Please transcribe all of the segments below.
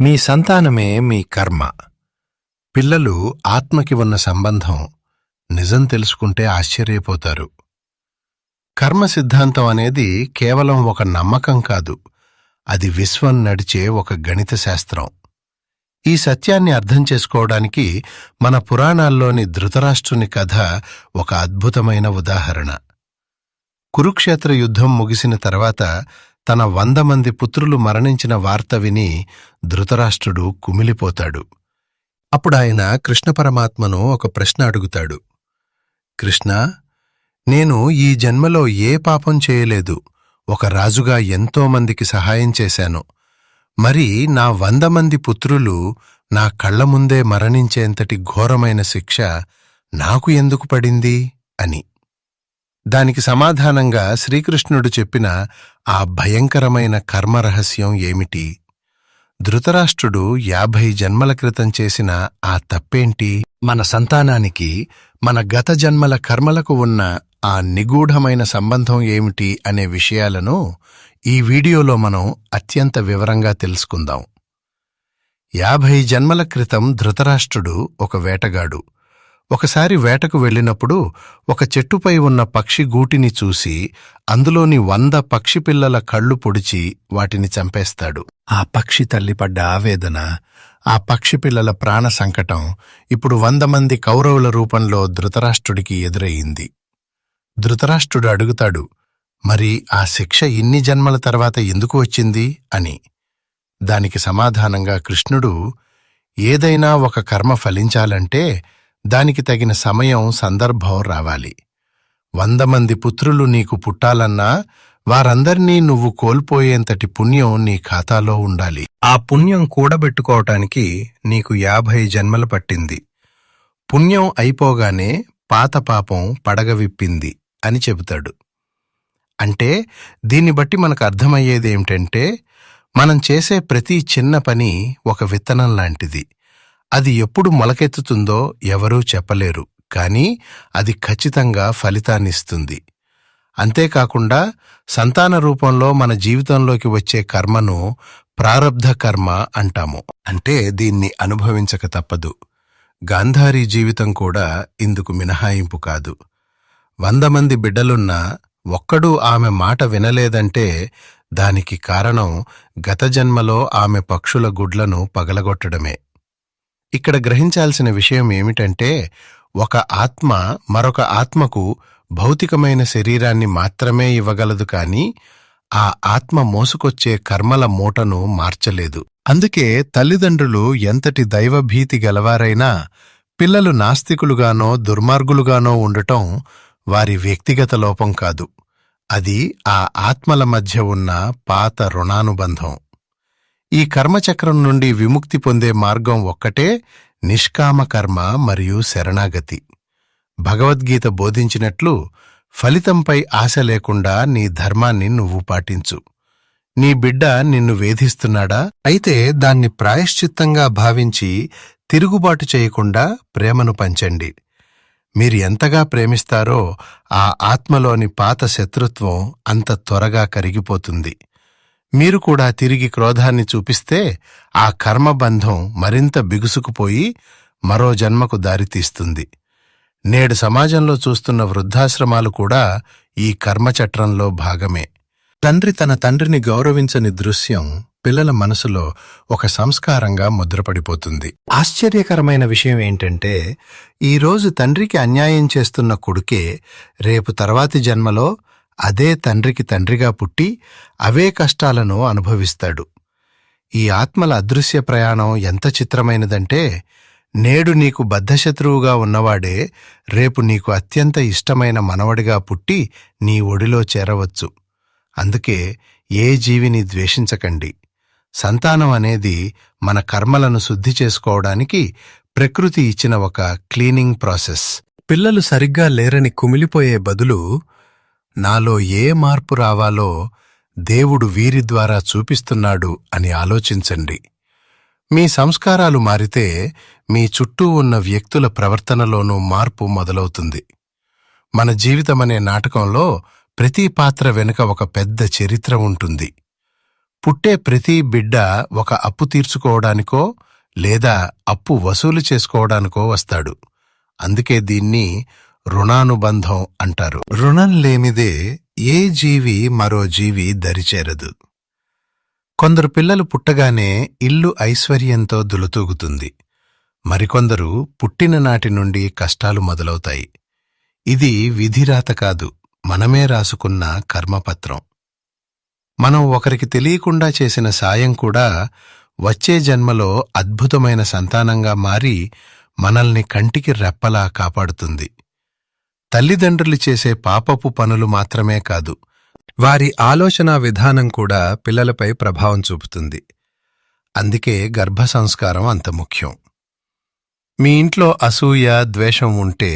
మీ సంతానమే మీ కర్మ. పిల్లలు ఆత్మకి ఉన్న సంబంధం నిజం తెలుసుకుంటే ఆశ్చర్యపోతారు. కర్మ సిద్ధాంతం అనేది కేవలం ఒక నమ్మకం కాదు, అది విశ్వం నడిచే ఒక గణిత శాస్త్రం. ఈ సత్యాన్ని అర్థం చేసుకోవడానికి మన పురాణాల్లోని ధృతరాష్ట్రుని కథ ఒక అద్భుతమైన ఉదాహరణ. కురుక్షేత్ర యుద్ధం ముగిసిన తర్వాత తన 100 మంది పుత్రులు మరణించిన వార్త విని ధృతరాష్ట్రుడు కుమిలిపోతాడు. అప్పుడాయన కృష్ణ పరమాత్మను ఒక ప్రశ్న అడుగుతాడు. కృష్ణా, నేను ఈ జన్మలో ఏ పాపం చేయలేదు, ఒక రాజుగా ఎంతోమందికి సహాయం చేశాను. మరి నా 100 మంది పుత్రులు నా కళ్ల ముందే మరణించేంతటి ఘోరమైన శిక్ష నాకు ఎందుకు పడింది అని. దానికి సమాధానంగా శ్రీకృష్ణుడు చెప్పిన ఆ భయంకరమైన కర్మరహస్యం ఏమిటి? ధృతరాష్ట్రుడు 50 జన్మల క్రితం చేసిన ఆ తప్పేంటి? మన సంతానానికి మన గత జన్మల కర్మలకు ఉన్న ఆ నిగూఢమైన సంబంధం ఏమిటి అనే విషయాలను ఈ వీడియోలో మనం అత్యంత వివరంగా తెలుసుకుందాం. 50 జన్మల క్రితం ధృతరాష్ట్రుడు ఒక వేటగాడు. ఒకసారి వేటకు వెళ్ళినప్పుడు ఒక చెట్టుపై ఉన్న పక్షి గూటిని చూసి అందులోని 100 పక్షి పిల్లల కళ్ళు పొడిచి వాటిని చంపేస్తాడు. ఆ పక్షి తల్లి పడ్డ ఆవేదన, ఆ పక్షి పిల్లల ప్రాణ సంకటం ఇప్పుడు 100 మంది కౌరవుల రూపంలో ధృతరాష్ట్రుడికి ఎదురయ్యింది. ధృతరాష్ట్రుడు అడుగుతాడు, మరి ఆ శిక్ష ఇన్ని జన్మల తర్వాత ఎందుకు వచ్చింది అని. దానికి సమాధానంగా కృష్ణుడు, ఏదైనా ఒక కర్మ ఫలించాలంటే దానికి తగిన సమయం, సందర్భం రావాలి. 100 మంది పుత్రులు నీకు పుట్టాలన్నా వారందర్నీ నువ్వు కోల్పోయేంతటి పుణ్యం నీ ఖాతాలో ఉండాలి. ఆ పుణ్యం కూడబెట్టుకోవటానికి నీకు 50 జన్మలు పట్టింది. పుణ్యం అయిపోగానే పాత పాపం పడగవిప్పింది అని చెబుతాడు. అంటే దీన్ని బట్టి మనకు అర్థమయ్యేదేమిటంటే, మనం చేసే ప్రతి చిన్న పని ఒక విత్తనం లాంటిది. అది ఎప్పుడు మొలకెత్తుతుందో ఎవరూ చెప్పలేరు, కానీ అది ఖచ్చితంగా ఫలితాన్నిస్తుంది. అంతేకాకుండా సంతాన రూపంలో మన జీవితంలోకి వచ్చే కర్మను ప్రారబ్ధ కర్మ అంటాము. అంటే దీన్ని అనుభవించక తప్పదు. గాంధారీ జీవితం కూడా ఇందుకు మినహాయింపు కాదు. 100 మంది బిడ్డలున్నా ఒక్కడూ ఆమె మాట వినలేదంటే దానికి కారణం గత జన్మలో ఆమె పక్షుల గుడ్లను పగలగొట్టడమే. ఇక్కడ గ్రహించాల్సిన విషయం ఏమిటంటే, ఒక ఆత్మ మరొక ఆత్మకు భౌతికమైన శరీరాన్ని మాత్రమే ఇవ్వగలదు, కానీ ఆ ఆత్మ మోసుకొచ్చే కర్మల మూటను మార్చలేదు. అందుకే తల్లిదండ్రులు ఎంతటి దైవభీతి గలవారైనా పిల్లలు నాస్తికులుగానో దుర్మార్గులుగానో ఉండటం వారి వ్యక్తిగత లోపం కాదు, అది ఆ ఆత్మల మధ్య ఉన్న పాత రుణానుబంధం. ఈ కర్మచక్రం నుండి విముక్తి పొందే మార్గం ఒక్కటే, నిష్కామ కర్మ మరియు శరణాగతి. భగవద్గీత బోధించినట్లు ఫలితంపై ఆశ లేకుండా నీ ధర్మాన్ని నువ్వు పాటించు. నీ బిడ్డ నిన్ను వేధిస్తున్నాడా? అయితే దాన్ని ప్రాయశ్చిత్తంగా భావించి తిరుగుబాటు చేయకుండా ప్రేమను పంచండి. మీరు ఎంతగా ప్రేమిస్తారో ఆ ఆత్మలోని పాత శత్రుత్వం అంత త్వరగా కరిగిపోతుంది. మీరు కూడా తిరిగి క్రోధాన్ని చూపిస్తే ఆ కర్మబంధం మరింత బిగుసుకుపోయి మరో జన్మకు దారితీస్తుంది. నేడు సమాజంలో చూస్తున్న వృద్ధాశ్రమాలు కూడా ఈ కర్మచట్రంలో భాగమే. తండ్రి తన తండ్రిని గౌరవించని దృశ్యం పిల్లల మనసులో ఒక సంస్కారంగా ముద్రపడిపోతుంది. ఆశ్చర్యకరమైన విషయం ఏంటంటే, ఈరోజు తండ్రికి అన్యాయం చేస్తున్న కొడుకే రేపు తర్వాతి జన్మలో అదే తండ్రికి తండ్రిగా పుట్టి అవే కష్టాలను అనుభవిస్తాడు. ఈ ఆత్మల అదృశ్య ప్రయాణం ఎంత చిత్రమైనదంటే, నేడు నీకు బద్ధశత్రువుగా ఉన్నవాడే రేపు నీకు అత్యంత ఇష్టమైన మనవడిగా పుట్టి నీ ఒడిలో చేరవచ్చు. అందుకే ఏ జీవిని ద్వేషించకండి. సంతానం అనేది మన కర్మలను శుద్ధి చేసుకోవడానికి ప్రకృతి ఇచ్చిన ఒక క్లీనింగ్ ప్రాసెస్. పిల్లలు సరిగ్గా లేరని కుమిలిపోయే బదులు, నాలో ఏ మార్పు రావాలో దేవుడు వీరి ద్వారా చూపిస్తున్నాడు అని ఆలోచించండి. మీ సంస్కారాలు మారితే మీ చుట్టూ ఉన్న వ్యక్తుల ప్రవర్తనలోనూ మార్పు మొదలవుతుంది. మన జీవితమనే నాటకంలో ప్రతి పాత్ర వెనుక ఒక పెద్ద చరిత్ర ఉంటుంది. పుట్టే ప్రతి బిడ్డ ఒక అప్పు తీర్చుకోవడానికో లేదా అప్పు వసూలు చేసుకోవడానికో వస్తాడు. అందుకే దీన్ని రుణానుబంధం అంటారు. రుణం లేనిదే ఏ జీవి మరో జీవి దరిచేరదు. కొందరు పిల్లలు పుట్టగానే ఇల్లు ఐశ్వర్యంతో దులుతూగుతుంది. మరికొందరు పుట్టిన నాటి నుండి కష్టాలు మొదలవుతాయి. ఇది విధిరాత కాదు, మనమే రాసుకున్న కర్మపత్రం. మనం ఒకరికి తెలియకుండా చేసిన సాయం కూడా వచ్చే జన్మలో అద్భుతమైన సంతానంగా మారి మనల్ని కంటికి రెప్పలా కాపాడుతుంది. తల్లిదండ్రులు చేసే పాపపు పనులు మాత్రమే కాదు, వారి ఆలోచనా విధానం కూడా పిల్లలపై ప్రభావం చూపుతుంది. అందుకే గర్భ సంస్కారం అంత ముఖ్యం. మీ ఇంట్లో అసూయ, ద్వేషం ఉంటే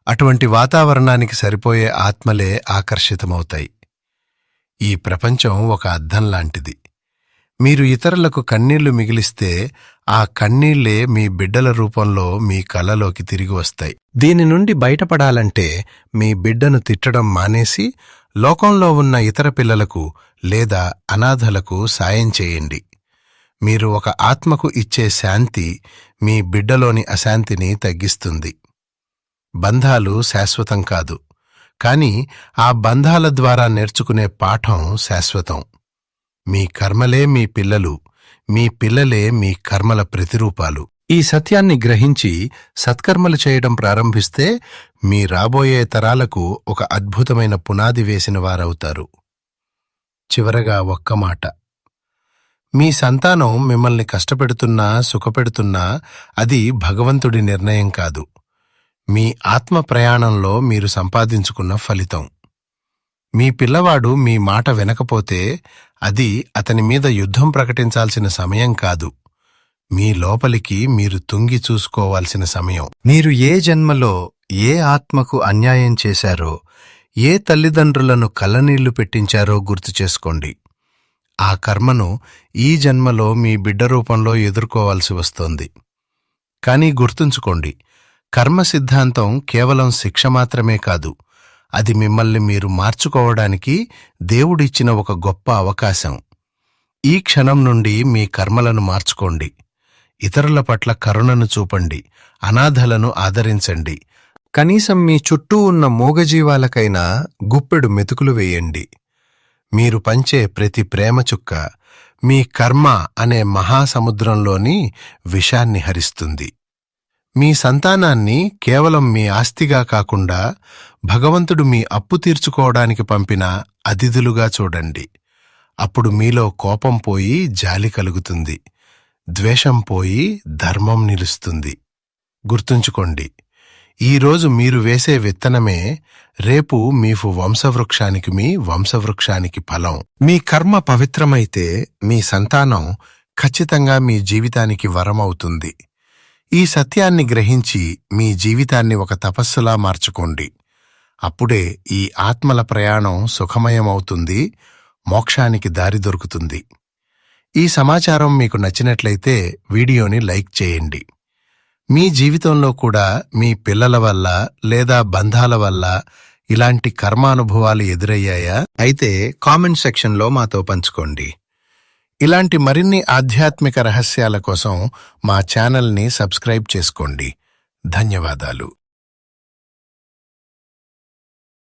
అటువంటి వాతావరణానికి సరిపోయే ఆత్మలే ఆకర్షితమవుతాయి. ఈ ప్రపంచం ఒక అద్దం లాంటిది. మీరు ఇతరులకు కన్నీళ్లు మిగిలిస్తే ఆ కన్నీళ్లే మీ బిడ్డల రూపంలో మీ కళ్ళలోకి తిరిగి వస్తాయి. దీని నుండి బయటపడాలంటే మీ బిడ్డను తిట్టడం మానేసి లోకంలో ఉన్న ఇతర పిల్లలకు లేదా అనాథలకు సాయం చేయండి. మీరు ఒక ఆత్మకు ఇచ్చే శాంతి మీ బిడ్డలోని అశాంతిని తగ్గిస్తుంది. బంధాలు శాశ్వతం కాదు, కాని ఆ బంధాల ద్వారా నేర్చుకునే పాఠం శాశ్వతం. మీ కర్మలే మీ పిల్లలు, మీ పిల్లలే మీ కర్మల ప్రతిరూపాలు. ఈ సత్యాన్ని గ్రహించి సత్కర్మలు చేయడం ప్రారంభిస్తే మీ రాబోయే తరాలకు ఒక అద్భుతమైన పునాది వేసిన వారవుతారు. చివరగా ఒక్క మాట. మీ సంతానం మిమ్మల్ని కష్టపెడుతున్నా, సుఖపెడుతున్నా అది భగవంతుడి నిర్ణయం కాదు, మీ ఆత్మ ప్రయాణంలో మీరు సంపాదించుకున్న ఫలితం. మీ పిల్లవాడు మీ మాట వినకపోతే అది అతని మీద యుద్ధం ప్రకటించాల్సిన సమయం కాదు, మీ లోపలికి మీరు తుంగి చూసుకోవాల్సిన సమయం. మీరు ఏ జన్మలో ఏ ఆత్మకు అన్యాయం చేశారో, ఏ తల్లిదండ్రులను కళ్ళనీళ్లు పెట్టించారో గుర్తు చేసుకోండి. ఆ కర్మను ఈ జన్మలో మీ బిడ్డ రూపంలో ఎదుర్కోవాల్సి వస్తోంది. కానీ గుర్తుంచుకోండి, కర్మ సిద్ధాంతం కేవలం శిక్ష మాత్రమే కాదు, అది మిమ్మల్ని మీరు మార్చుకోవడానికి దేవుడిచ్చిన ఒక గొప్ప అవకాశం. ఈ క్షణం నుండి మీ కర్మలను మార్చుకోండి. ఇతరుల పట్ల కరుణను చూపండి, అనాథలను ఆదరించండి, కనీసం మీ చుట్టూ ఉన్న మూగజీవాలకైనా గుప్పెడు మెతుకులు వేయండి. మీరు పంచే ప్రతి ప్రేమ చుక్క మీ కర్మ అనే మహాసముద్రంలోని విషాన్ని హరిస్తుంది. మీ సంతానాన్ని కేవలం మీ ఆస్తిగా కాకుండా భగవంతుడు మీ అప్పు తీర్చుకోవడానికి పంపిన అతిథులుగా చూడండి. అప్పుడు మీలో కోపం పోయి జాలి కలుగుతుంది, ద్వేషం పోయి ధర్మం నిలుస్తుంది. గుర్తుంచుకోండి, ఈరోజు మీరు వేసే విత్తనమే రేపు మీ వంశవృక్షానికి ఫలం. మీ కర్మ పవిత్రమైతే మీ సంతానం ఖచ్చితంగా మీ జీవితానికి వరమవుతుంది. ఈ సత్యాన్ని గ్రహించి మీ జీవితాన్ని ఒక తపస్సులా మార్చుకోండి. అప్పుడే ఈ ఆత్మల ప్రయాణం సుఖమయమవుతుంది, మోక్షానికి దారి దొరుకుతుంది. ఈ సమాచారం మీకు నచ్చినట్లయితే వీడియోని లైక్ చేయండి. మీ జీవితంలో కూడా మీ పిల్లల వల్ల లేదా బంధాల వల్ల ఇలాంటి కర్మానుభవాలు ఎదురయ్యాయా? అయితే కామెంట్ సెక్షన్లో మాతో పంచుకోండి. ఇలాంటి మరిన్ని ఆధ్యాత్మిక రహస్యాల కోసం మా ఛానల్ని సబ్స్క్రైబ్ చేసుకోండి. ధన్యవాదాలు.